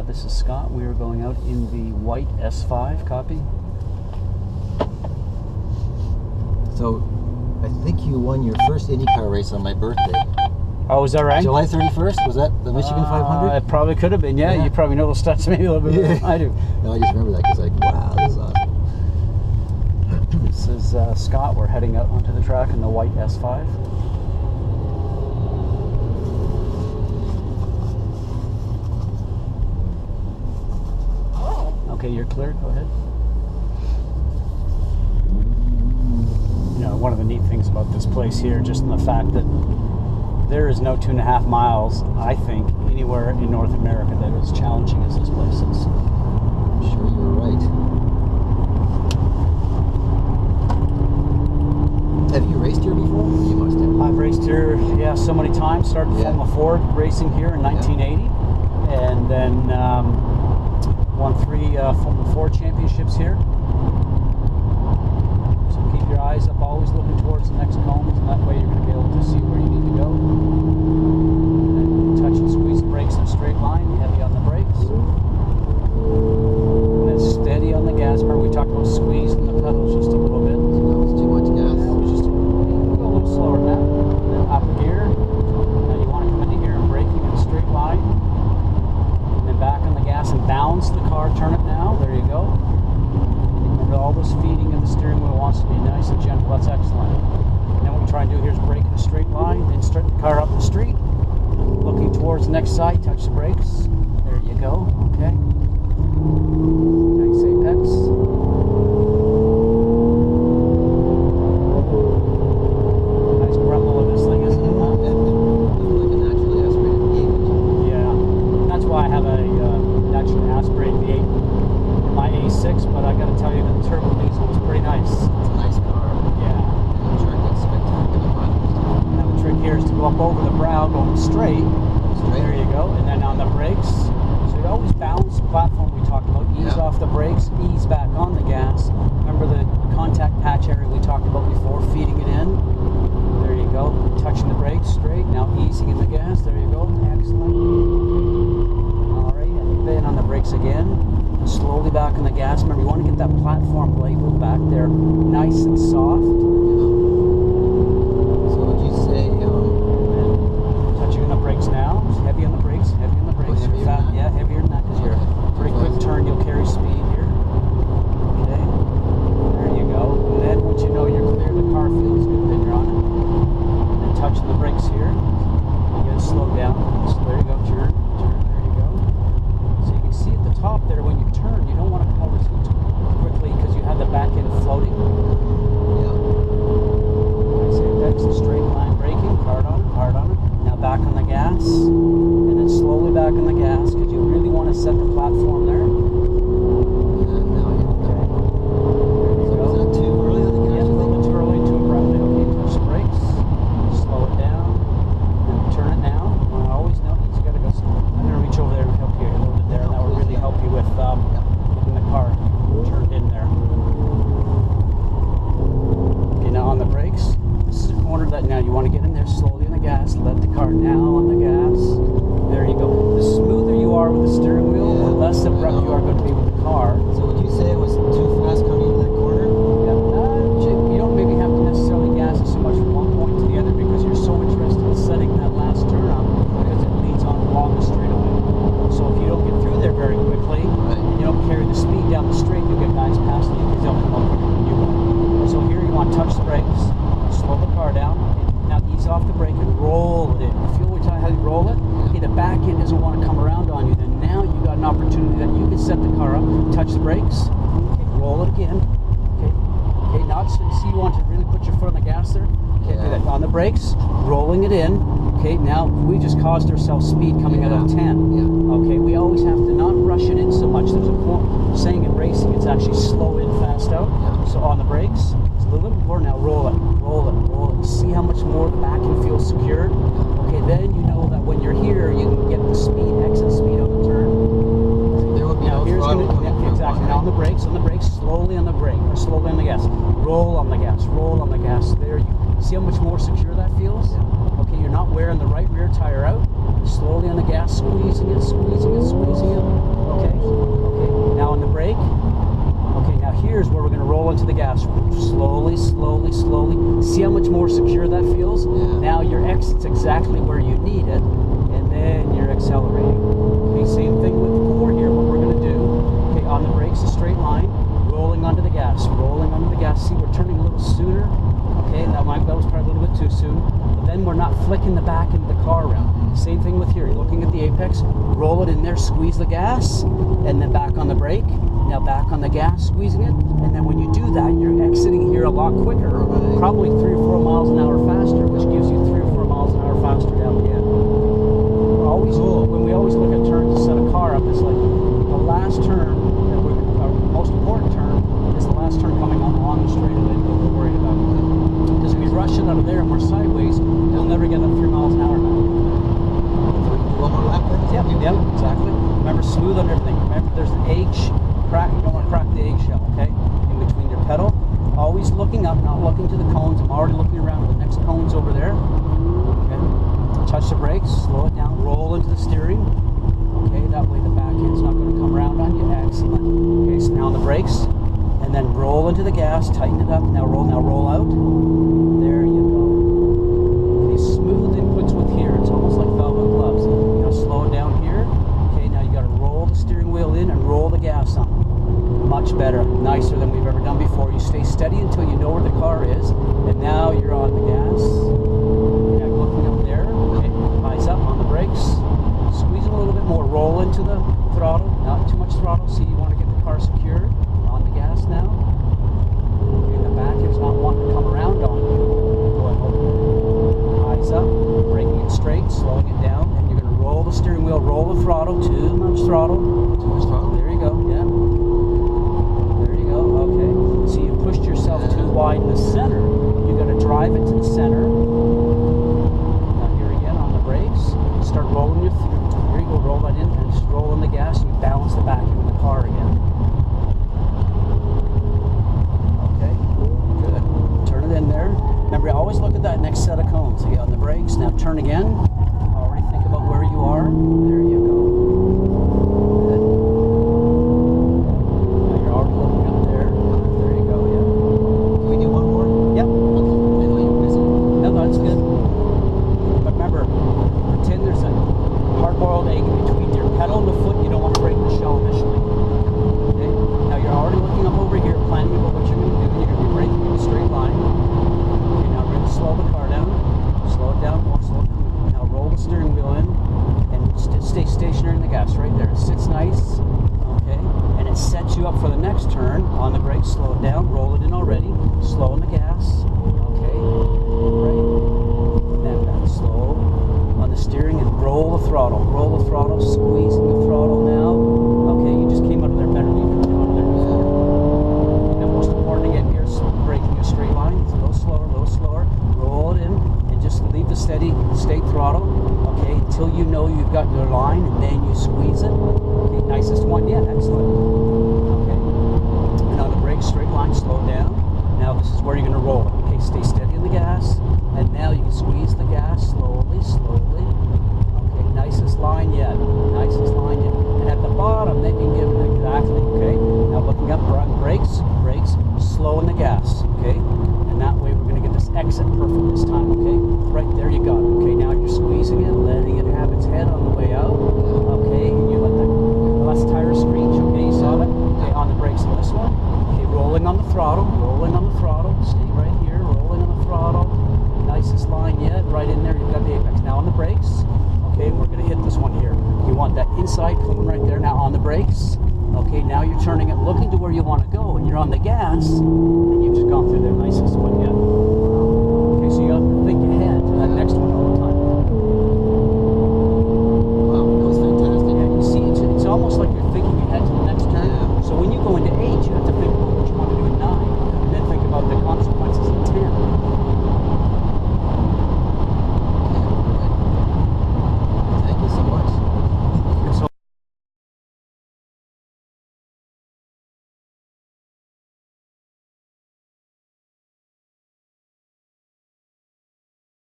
This is Scott. We are going out in the white S5 copy. So, I think you won your first IndyCar race on my birthday. Oh, is that right? July 31st? Was that the Michigan 500? It probably could have been, yeah. You probably know those stats maybe a little bit better than I do. No, I just remember that because wow, this is awesome. This is Scott. We're heading out onto the track in the white S5. Okay, you're cleared. Go ahead. You know, one of the neat things about this place here, just in the fact that there is no 2.5 miles, I think, anywhere in North America that is challenging as this place is. I'm sure you're right. Have you raced here before? You must have. I've raced here, yeah, so many times. Started Formula Ford racing here in 1980, and then won 3 Formula Ford championships here. So keep your eyes up, always looking towards the next cones, and that way you're going to be able to see where you need to go. And touch and squeeze the brakes in a straight line, heavy on the brakes. And then steady on the gas. Remember we talked about squeezing the pedals just a little bit. That was too much gas. That was just a little slower than that. And then up gear. Now you want to come into here and braking in a straight line. And then back on the gas and bounce the car. Turn it now. There you go. Remember, all this feeding of the steering wheel wants to be nice and gentle. That's excellent. And then what we try and do here is brake in a straight line. Then start the car up the street. Looking towards the next side. Touch the brakes. There you go. Okay. Nice apex. Nice grumble of this thing, isn't it? Like a naturally aspirated V8. Yeah. That's why I have a naturally aspirated V8 in my A6, but I got to tell you that the turbo diesel was pretty nice. It's a nice car. Yeah. And the track is spectacular. Now the trick here is to go up over the brow going straight. There you go. And then on the brakes. So you always balance the platform we talked about. Ease off the brakes, ease back on the gas. Remember the contact patch area we talked about before, feeding it in. There you go. Touching the brakes straight. Now easing in the gas. There you go. Excellent. Alright, and then on the brakes again. Slowly back on the gas. Remember, you want to get that platform blade back there nice and soft. So would you say, touching on the brakes now. Heavy on the brakes, heavy on the brakes. Yeah, heavier than that because you're pretty quick turn, you'll carry speed here. Okay, there you go. And then once you know you're clear, the car feels good, then you're on it. And then touching the brakes here. You gotta slow down. So there you go, turn, there you go. So you can see at the top there when you turn, you don't want to come over too quickly because you have the back end floating. Nice apex, a straight line braking, hard on it, hard on it. Now back on the gas, and then slowly back on the gas because you really want to set the platform there. Is that too early on the gas? Yeah, a little bit too early, too abruptly. Okay, touch the brakes, slow it down, and turn it now. Always know you got to go slow. I'm going to reach over there and help you a little bit there, and that will really help you with getting the car turned in there. Okay, now on the brakes, this is a corner that now you want to get in there slowly on the gas, let the car now on the gas. There you go. The smoother you are with the steering wheel, the less abrupt you are going to be with the car. So would you say it was too fast coming into that corner? You don't maybe have to necessarily gas it so much from one point to the other because you're so interested in setting that last turn up because it leads on along the straightaway. So if you don't get through there very quickly, you don't carry the speed down the straight, you'll get guys passing you because they'll come up quicker than you will. So here you want to touch the brakes, slow the car down. Now ease off the brake and roll it in. Feel how you roll it? Okay, the back end doesn't want to come around on you. Then now you've got an opportunity that you can set the car up, touch the brakes, okay, roll it again. Okay, now see you want to really put your foot on the gas there. Okay, do that on the brakes, rolling it in. Okay, now we just caused ourselves speed coming out of 10. Okay, we always have to not rush it in so much. There's a saying in racing, it's actually slow in, fast out. So on the brakes, it's a little bit more. Now roll it, roll it, roll it. See how much more the back end feels secured. Okay, then you know that when you're here, you can get the speed, exit speed on the turn. There would be no throttle coming from exactly. Now on the brakes, slowly on the brake, or slowly on the gas. Roll on the gas, roll on the gas. There you see how much more secure that feels? Okay, you're not wearing the right rear tire out. Slowly on the gas, squeezing it, squeezing it, squeezing it. exactly where you need it, and then you're accelerating. Okay, same thing with 4 here. What we're going to do, okay, on the brakes, a straight line, rolling onto the gas, rolling onto the gas. See, we're turning a little sooner. Okay, that was probably a little bit too soon. But then we're not flicking the back end of the car around. Same thing with here. You're looking at the apex, roll it in there, squeeze the gas, and then back on the brake. Now back on the gas, squeezing it. And then when you do that, you're exiting here a lot quicker, probably 3 or 4 miles an hour faster, which gives you 3 or 4 miles an hour faster down the end. When we always look at turns to set a car up, it's like the last turn, our most important turn, is the last turn coming on the straightaway that we're worried about. Because if we rush it out of there and we're sideways, we'll never get up 3 miles an hour now. One more lap then? Yep, exactly. Remember, smooth on everything. Remember, there's an egg crack. You don't want to crack the eggshell, okay? In between your pedal. Always looking up, not looking to the cones. I'm already looking around. The next cone's over there. Okay. Touch the brakes, slow it down, roll into the steering. Okay, that way the back end's not going to come around on you. Excellent. Okay, so now on the brakes, and then roll into the gas, tighten it up. Now roll out. There you go. Okay, smooth inputs with here. It's almost like velvet gloves. You know, slow it down here. Okay, now you got to roll the steering wheel in and roll the gas on. Much better, nicer than we've ever done before. You stay steady until you know where the car is, and now you're on the gas. Now looking up there. Okay, eyes up on the brakes. Squeeze them a little bit more. Roll into the throttle. Not too much throttle. See, you want to get the car secured. On the gas now. Okay, the back is not wanting to come around on you. Eyes up. Braking it straight. Slowing it down. And you're going to roll the steering wheel. Roll the throttle. Too much throttle. Too much throttle? There you go. Yeah. There you go. Okay. So you pushed yourself too wide in the center. You got to drive it to the center. Now here again on the brakes. Start rolling your. There you go. Roll that in and just roll in the gas. And you balance the back end of the car again. Okay. Good. Turn it in there. Remember, always look at that next set of cones. Okay, on the brakes. Now turn again. Already think about where you are. There you go. Good. Now you're already looking up there. There you go, yeah. Can we do one more? Yep. Okay. I know you're busy. No, that's good. But remember, pretend there's a hard-boiled egg in between your pedal and the foot. You don't want to break the shell initially. Okay? Now you're already looking up over here, planning about what you're going to do. You're going to be braking in a straight line. Okay, now we're going to slow the car down. Slow it down more, slow it down. Now roll the steering wheel in and stay stationary in the gas right there. It sits nice, okay? And it sets you up for the next turn. On the brakes, slow it down, roll it in already. Slow in the gas, okay? Right. Then back slow on the steering and roll the throttle. Roll the throttle, squeezing the throttle now. Okay, you just came out of there better than you could out of there before. And then most important again here is braking a straight line. It's a little slower. Roll it in and just leave the steady state throttle. Okay, until you know you've got your line, and then you squeeze it. Okay, nicest one yet. Excellent. Okay. And on the brakes, straight line, slow down. Now this is where you're going to roll it. Okay, stay steady in the gas. And now you can squeeze the gas slowly. Okay, nicest line yet. And at the bottom, then you can give it exactly. Okay. Now looking up, we're on brakes, slow in the gas. Okay. And that way we're going to get this exit perfect this time. Okay. Right there you got it. Okay. Now you're squeezing it, letting it have its head on the way out. Okay. And you let the left tire screech. Okay. You saw that. Okay. On the brakes on this one. Okay. Rolling on the throttle. Stay right here. Rolling on the throttle. Nicest line yet. Right in there. You've got the apex. Now on the brakes. Okay. We're going to hit this one here. You want that inside cone right there. Now on the brakes. Okay. Now you're turning it, looking to where you want to go, and you're on the gas, and you've just gone through there nicest way.